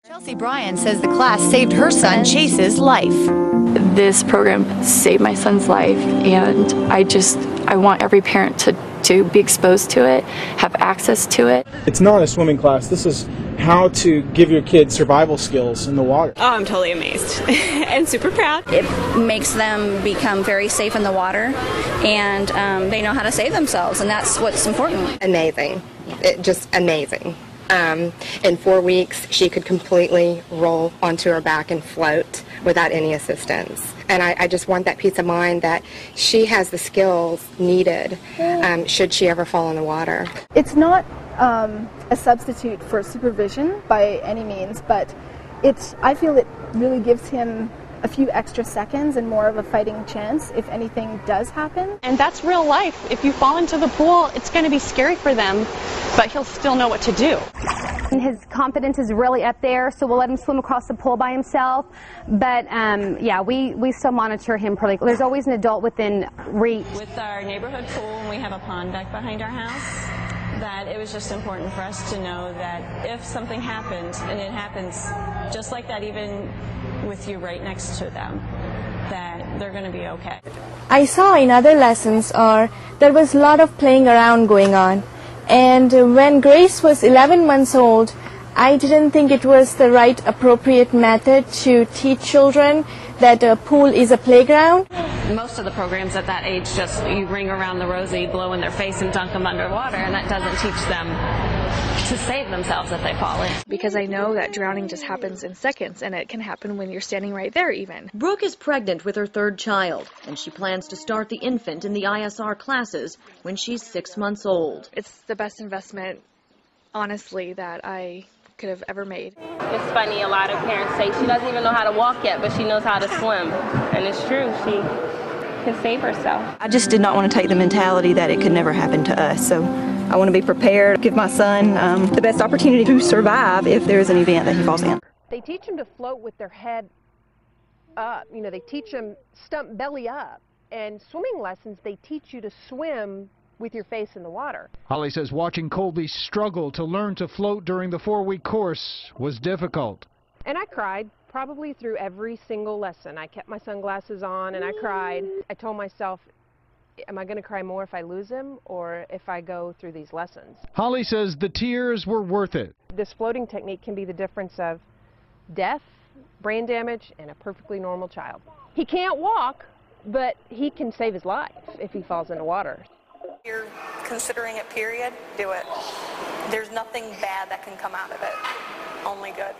Chelsea Bryan says the class saved her son Chase's life. This program saved my son's life, and I want every parent to be exposed to it, have access to it. It's not a swimming class. This is how to give your kids survival skills in the water. Oh, I'm totally amazed and super proud. It makes them become very safe in the water, and they know how to save themselves, and that's what's important. Amazing. Just amazing. In 4 weeks, she could completely roll onto her back and float without any assistance. And I just want that peace of mind that she has the skills needed should she ever fall in the water. It's not a substitute for supervision by any means, but I feel it really gives him a few extra seconds and more of a fighting chance if anything does happen. And that's real life. If you fall into the pool, it's going to be scary for them, but he'll still know what to do. And his confidence is really up there, so we'll let him swim across the pool by himself. But yeah, we still monitor him. There's always an adult within reach. With our neighborhood pool, and we have a pond deck behind our house, that it was just important for us to know that if something happened, and it happens just like that, even with you right next to them, that they're going to be okay. I saw in other lessons there was a lot of playing around going on, and when Grace was 11 months old, I didn't think it was the right appropriate method to teach children that a pool is a playground. Most of the programs at that age just you ring around the rosy, blow in their face, and dunk them underwater, and that doesn't teach them to save themselves if they fall in. Because I know that drowning just happens in seconds, and it can happen when you're standing right there even. Brooke is pregnant with her third child, and she plans to start the infant in the ISR classes when she's 6 months old. It's the best investment, honestly, that I could have ever made. It's funny, a lot of parents say she doesn't even know how to walk yet, but she knows how to swim. And it's true, she can save herself. I just did not want to take the mentality that it could never happen to us. So I want to be prepared, give my son the best opportunity to survive if there is an event that he falls in. They teach them to float with their head up. You know, they teach them stump belly up. And swimming lessons, they teach you to swim with your face in the water. Holly says watching Colby struggle to learn to float during the 4-week course was difficult. And I cried probably through every single lesson. I kept my sunglasses on and I cried. I told myself, am I going to cry more if I lose him or if I go through these lessons? Holly says the tears were worth it. This floating technique can be the difference of death, brain damage, and a perfectly normal child. He can't walk, but he can save his life if he falls in the water. You're considering it, period, do it. There's nothing bad that can come out of it, only good.